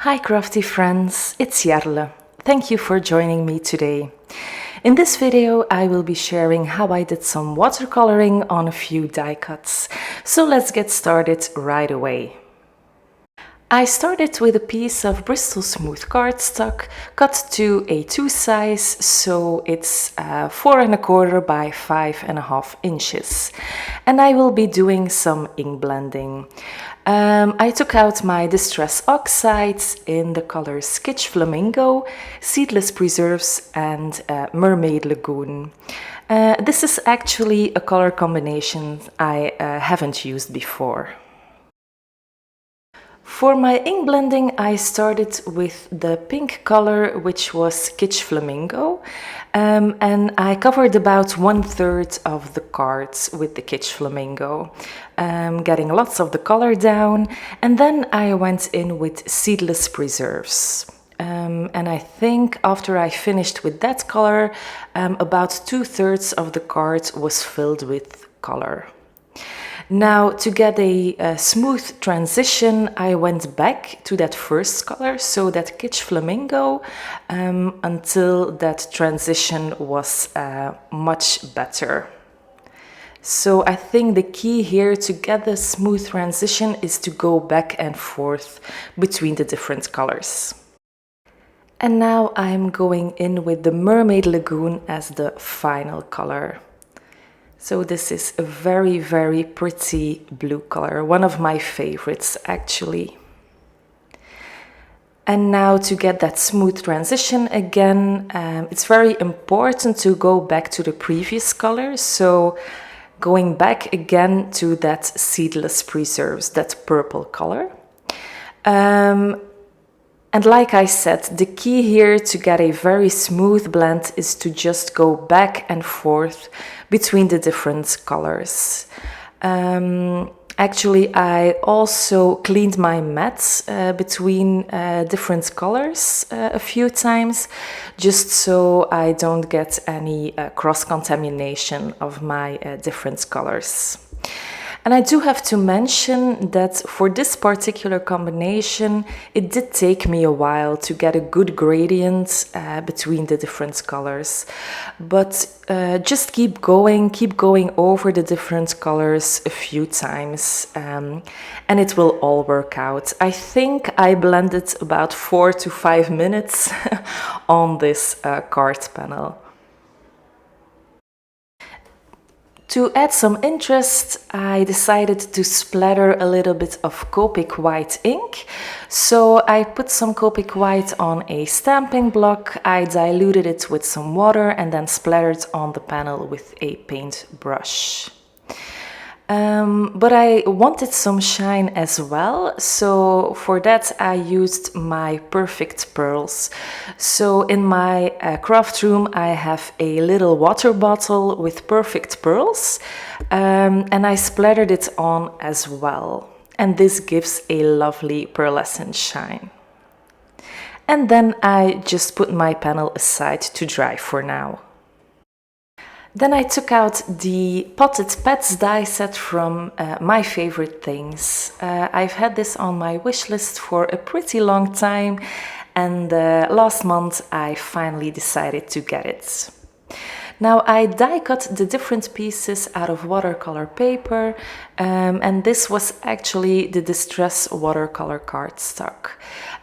Hi crafty friends, it's Jarle. Thank you for joining me today. In this video I will be sharing how I did some watercoloring on a few die cuts. So let's get started right away. I started with a piece of Bristol smooth cardstock cut to A2 size, so it's 4¼ by 5½ inches. And I will be doing some ink blending. I took out my Distress Oxides in the colors Skitch Flamingo, Seedless Preserves and Mermaid Lagoon. This is actually a color combination I haven't used before. For my ink blending, I started with the pink color, which was Skitch Flamingo, and I covered about 1/3 of the cards with the Skitch Flamingo, getting lots of the color down, and then I went in with Seedless Preserves. And I think after I finished with that color, about 2/3 of the card was filled with color. Now, to get a smooth transition, I went back to that first color, so that Skitch Flamingo, until that transition was much better. So I think the key here to get the smooth transition is to go back and forth between the different colors. And now I'm going in with the Mermaid Lagoon as the final color. So this is a very, very pretty blue color, one of my favorites actually. And now to get that smooth transition again, it's very important to go back to the previous color. So going back again to that Seedless Preserves, that purple color. And like I said, the key here to get a very smooth blend is to just go back and forth between the different colors. Actually, I also cleaned my mats between different colors a few times, just so I don't get any cross-contamination of my different colors. And I do have to mention that for this particular combination, it did take me a while to get a good gradient between the different colors. But just keep going over the different colors a few times, and it will all work out. I think I blended about 4 to 5 minutes on this card panel. To add some interest, I decided to splatter a little bit of Copic white ink. So I put some Copic white on a stamping block, I diluted it with some water and then splattered on the panel with a paint brush. But I wanted some shine as well, so for that I used my Perfect Pearls. So in my craft room I have a little water bottle with Perfect Pearls, and I splattered it on as well. And this gives a lovely pearlescent shine. And then I just put my panel aside to dry for now. Then I took out the Potted Pets die set from My Favorite Things. I've had this on my wish list for a pretty long time, and last month I finally decided to get it. Now I die cut the different pieces out of watercolor paper, and this was actually the Distress watercolor cardstock.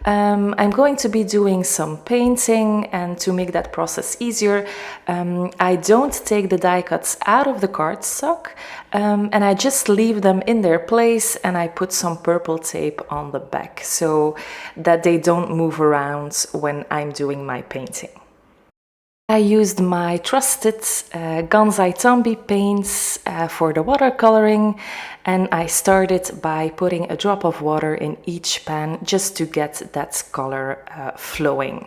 I'm going to be doing some painting, and to make that process easier, I don't take the die cuts out of the cardstock, and I just leave them in their place, and I put some purple tape on the back so that they don't move around when I'm doing my painting. I used my trusted Gansai Tambi paints for the watercoloring, and I started by putting a drop of water in each pan just to get that color flowing.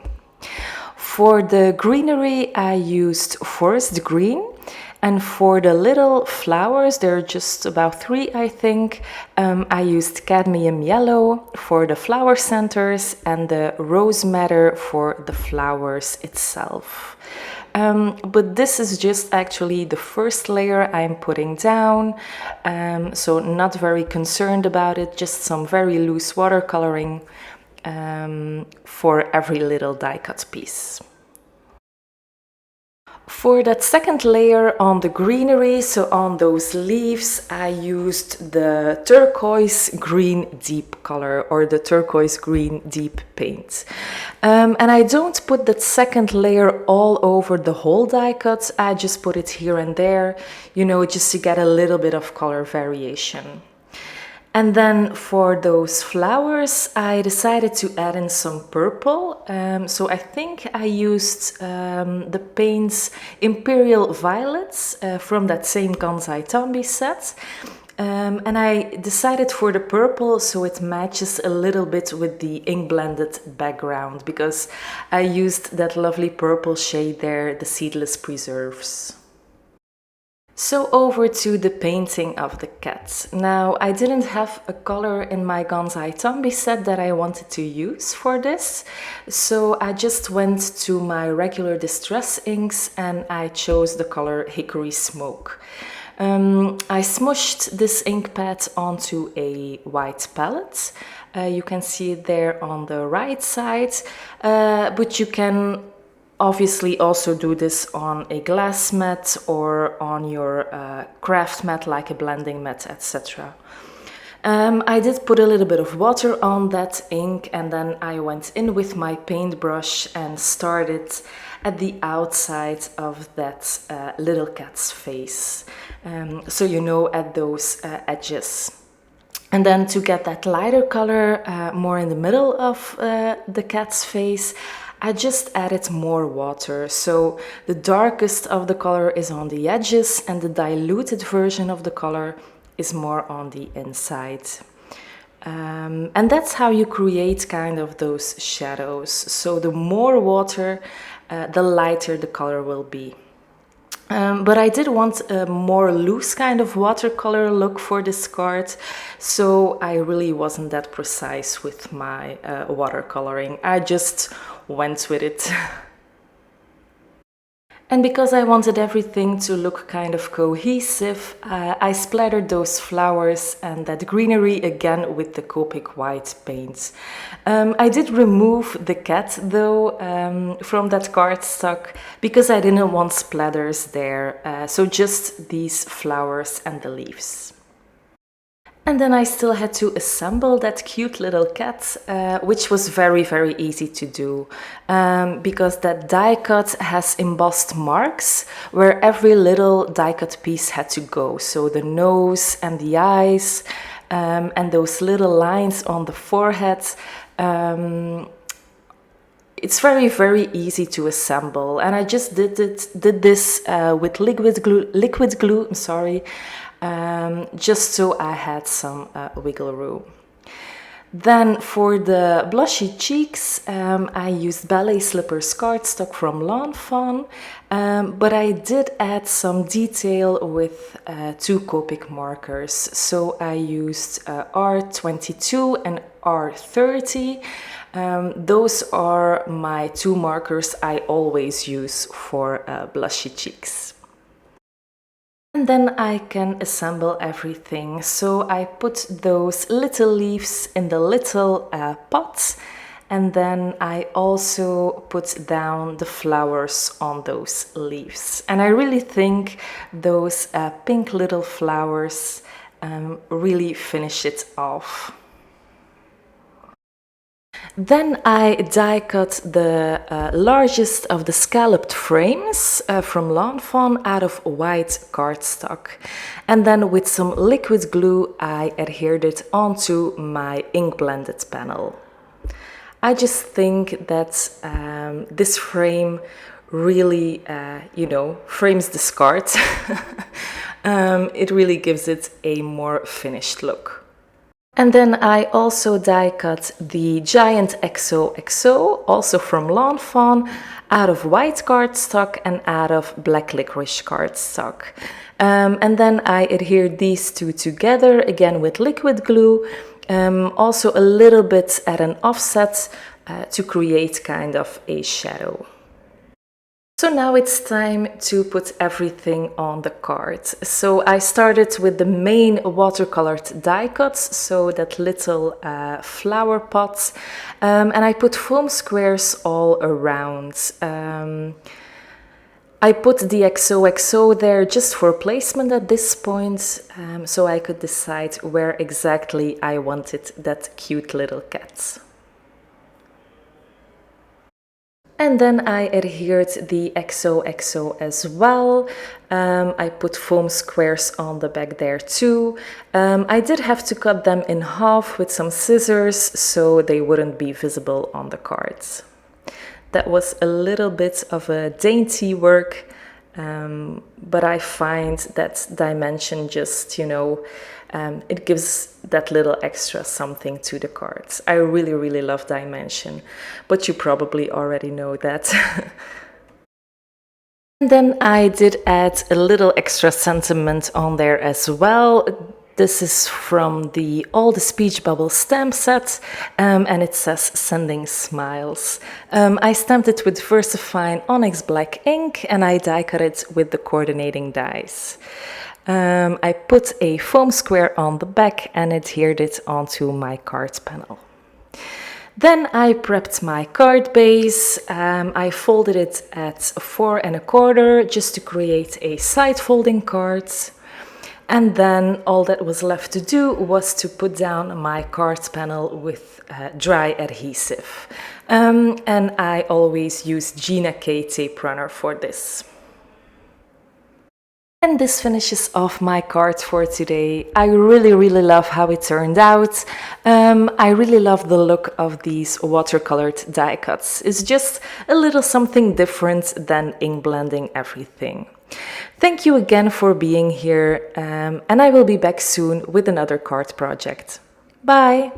For the greenery I used forest green, and for the little flowers, there are just about 3 I think, I used cadmium yellow for the flower centers and the rose madder for the flowers itself. But this is just actually the first layer I'm putting down, so not very concerned about it, just some very loose watercoloring. for every little die cut piece. For that second layer on the greenery, so on those leaves, I used the turquoise green deep color, or the turquoise green deep paint. And I don't put that second layer all over the whole die cut, I just put it here and there, you know, just to get a little bit of color variation. And then for those flowers, I decided to add in some purple. So I think I used the paints Imperial Violets from that same Kansai Tambi set. And I decided for the purple so it matches a little bit with the ink blended background, because I used that lovely purple shade there, the Seedless Preserves. So over to the painting of the cat. Now, I didn't have a color in my Kansai Tambi set that I wanted to use for this, so I just went to my regular distress inks and I chose the color Hickory Smoke. I smushed this ink pad onto a white palette. You can see it there on the right side, but you can obviously also do this on a glass mat or on your craft mat, like a blending mat, etc. I did put a little bit of water on that ink, and then I went in with my paintbrush and started at the outside of that little cat's face. So you know, at those edges. And then to get that lighter color more in the middle of the cat's face, I just added more water, so the darkest of the color is on the edges and the diluted version of the color is more on the inside. And that's how you create kind of those shadows. So the more water, the lighter the color will be. But I did want a more loose kind of watercolor look for this card, so I really wasn't that precise with my watercoloring. I just went with it. And because I wanted everything to look kind of cohesive, I splattered those flowers and that greenery again with the Copic white paint. I did remove the cat though from that cardstock because I didn't want splatters there, so just these flowers and the leaves. And then I still had to assemble that cute little cat, which was very, very easy to do, because that die cut has embossed marks where every little die cut piece had to go. So the nose and the eyes and those little lines on the forehead. It's very, very easy to assemble, and I just did this with liquid glue. I'm sorry. Just so I had some wiggle room. Then for the blushy cheeks, I used Ballet Slippers cardstock from Lawn Fawn, but I did add some detail with two Copic markers. So I used R22 and R30. Those are my two markers I always use for blushy cheeks. And then I can assemble everything. So I put those little leaves in the little pots, and then I also put down the flowers on those leaves. And I really think those pink little flowers really finish it off. Then I die cut the largest of the scalloped frames from Lawn Fawn out of white cardstock. And then with some liquid glue I adhered it onto my ink blended panel. I just think that this frame really, frames this card. It really gives it a more finished look. And then I also die cut the giant XOXO, also from Lawn Fawn, out of white cardstock and out of black licorice cardstock. And then I adhered these two together, again with liquid glue, also a little bit at an offset to create kind of a shadow. So now it's time to put everything on the card. So I started with the main watercolored die cuts, so that little flower pot, and I put foam squares all around. I put the XOXO there just for placement at this point, so I could decide where exactly I wanted that cute little cat. And then I adhered the XOXO as well. I put foam squares on the back there too. I did have to cut them in half with some scissors so they wouldn't be visible on the cards. That was a little bit of a dainty work, but I find that dimension just, it gives that little extra something to the cards. I really, really love dimension, but you probably already know that. And then I did add a little extra sentiment on there as well. This is from All the Speech Bubble stamp set, and it says Sending Smiles. I stamped it with VersaFine Onyx Black ink, and I die cut it with the coordinating dies. I put a foam square on the back and adhered it onto my card panel. Then I prepped my card base. I folded it at 4 1/4 just to create a side folding card. And then all that was left to do was to put down my card panel with dry adhesive. And I always use Gina K tape runner for this. And this finishes off my card for today. I really, really love how it turned out. I really love the look of these watercolored die cuts. It's just a little something different than ink blending everything. Thank you again for being here, and I will be back soon with another card project. Bye!